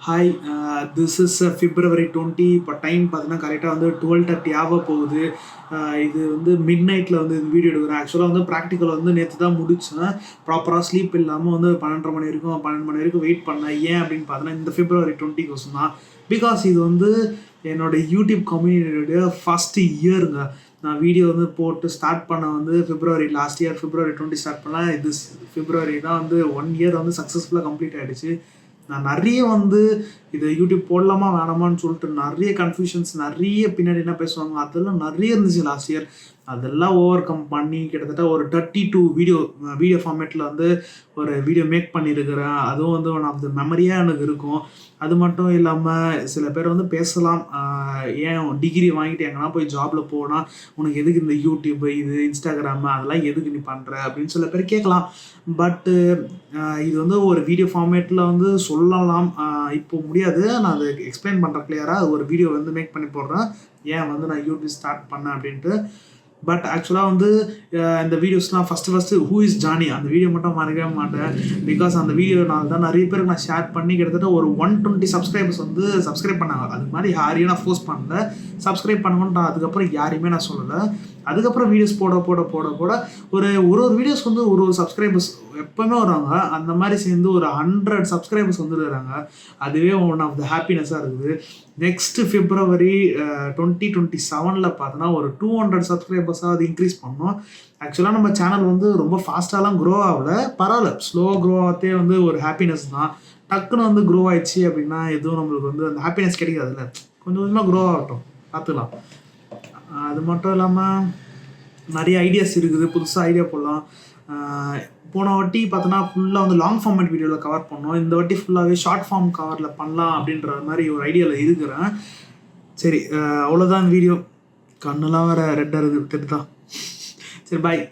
Hi, this is February 20. இப்போ time பார்த்தீங்கன்னா கரெக்டாக வந்து 12:30 ஆக போகுது. இது வந்து மிட் நைட்டில் வந்து இந்த வீடியோ எடுக்கிறேன். ஆக்சுவலாக வந்து ப்ராக்டிக்கல் வந்து நேற்று தான் முடித்தேன். ப்ராப்பராக ஸ்லீப் இல்லாமல் வந்து 12:30 மணி வரைக்கும் 12 மணி வரைக்கும் வெயிட் பண்ணேன். ஏன் அப்படின்னு பார்த்தீங்கன்னா இந்த February 20 தான். பிகாஸ் இது வந்து என்னோடய யூடியூப் கம்யூனிட்டியோடைய ஃபஸ்ட்டு இயருங்க. நான் வீடியோ வந்து போட்டு ஸ்டார்ட் பண்ண வந்து லாஸ்ட் இயர் February 20 ஸ்டார்ட் பண்ணேன். இது February தான் வந்து 1 இயர் வந்து சக்ஸஸ்ஃபுல்லாக கம்ப்ளீட் ஆகிடுச்சு. நான் நிறைய வந்து இதை யூடியூப் போடலாமா வேணாமான்னு சொல்லிட்டு நிறைய கன்ஃபியூஷன்ஸ், நிறைய பின்னாடி என்ன பேசுவாங்க அதெல்லாம் நிறைய இருந்துச்சு லாஸ்ட் இயர். அதெல்லாம் ஓவர் கம் பண்ணி கிட்டத்தட்ட ஒரு 32 வீடியோ ஃபார்மேட்டில் வந்து ஒரு வீடியோ மேக் பண்ணியிருக்கிறேன். அதுவும் வந்து ஒன் ஆஃப் த மெமரியாக எனக்கு இருக்கும். அது மட்டும் இல்லாமல் சில பேர் வந்து பேசலாம், ஏன் டிகிரி வாங்கிட்டு எங்கன்னா போய் ஜாபில் போனால் உனக்கு எதுக்கு இந்த யூடியூப்பு, இது இன்ஸ்டாகிராமு, அதெல்லாம் எதுக்கு நீ பண்ணுற அப்படின்னு சில பேர் கேட்கலாம். பட்டு இது வந்து ஒரு வீடியோ ஃபார்மேட்டில் வந்து சொல்லலாம். இப்போ முடியாது, நான் அதை எக்ஸ்பிளைன் பண்ணுறேன் கிளியராக. ஒரு வீடியோ வந்து மேக் பண்ணி போடுறேன் ஏன் வந்து நான் யூடியூப் ஸ்டார்ட் பண்ணேன் அப்படின்ட்டு. பட் ஆக்சுவலாக வந்து இந்த வீடியோஸ்லாம் ஃபஸ்ட்டு ஹூ இஸ் ஜானி அந்த வீடியோ மட்டும் மறக்கவே மாட்டேன். பிகாஸ் அந்த வீடியோனால தான் நிறைய பேருக்கு நான் ஷேர் பண்ணி கிட்டத்தட்ட ஒரு 120 சப்ஸ்கிரைபர்ஸ் வந்து சப்ஸ்கிரைப் பண்ணாங்க. அது மாதிரி யாரையும் நான் ஃபோர்ஸ் பண்ணல, சப்ஸ்கிரைப் பண்ணணுன்ட்டு அதுக்கப்புறம் யாரையுமே நான் சொல்லலை. அதுக்கப்புறம் வீடியோஸ் போட ஒரு வீடியோஸ்க்கு வந்து ஒரு சப்ஸ்கிரைபர்ஸ் எப்போவுமே வராங்க. அந்த மாதிரி சேர்ந்து ஒரு 100 சப்ஸ்கிரைபர்ஸ் வந்துருக்கிறாங்க. அதுவே ஒன் ஆஃப் த ஹாப்பினஸ்ஸாக இருக்குது. நெக்ஸ்ட் February 2027 பார்த்தோன்னா ஒரு 200 சப்ஸ்கிரைபர்ஸாக அது இன்க்ரீஸ் பண்ணோம். ஆக்சுவலாக நம்ம சேனல் வந்து ரொம்ப ஃபாஸ்ட்டாலாம் க்ரோ ஆகலை, பரவாயில்ல, ஸ்லோ க்ரோ ஆகத்தே வந்து ஒரு ஹாப்பினஸ் தான். டக்குன்னு வந்து க்ரோ ஆயிடுச்சு அப்படின்னா எதுவும் நம்மளுக்கு வந்து அந்த ஹாப்பினஸ் கிடைக்காதுல்ல. கொஞ்சம் கொஞ்சமாக க்ரோ ஆகட்டும், பார்த்துக்கலாம். அது மட்டும் இல்லாமல் நிறைய ஐடியாஸ் இருக்குது, புதுசாக ஐடியா போடலாம். போன வாட்டி பார்த்தோன்னா ஃபுல்லாக வந்து லாங் ஃபார்மேட் வீடியோவில் கவர் பண்ணோம். இந்த வாட்டி ஃபுல்லாகவே ஷார்ட் ஃபார்ம் கவரில் பண்ணலாம் அப்படின்ற மாதிரி ஒரு ஐடியாவில் இருக்கிறேன். சரி, அவ்வளோதான் வீடியோ. கண்ணெல்லாம் வேறு ரெட்டாக இருக்குது, தெரியுதா? சரி, பாய்.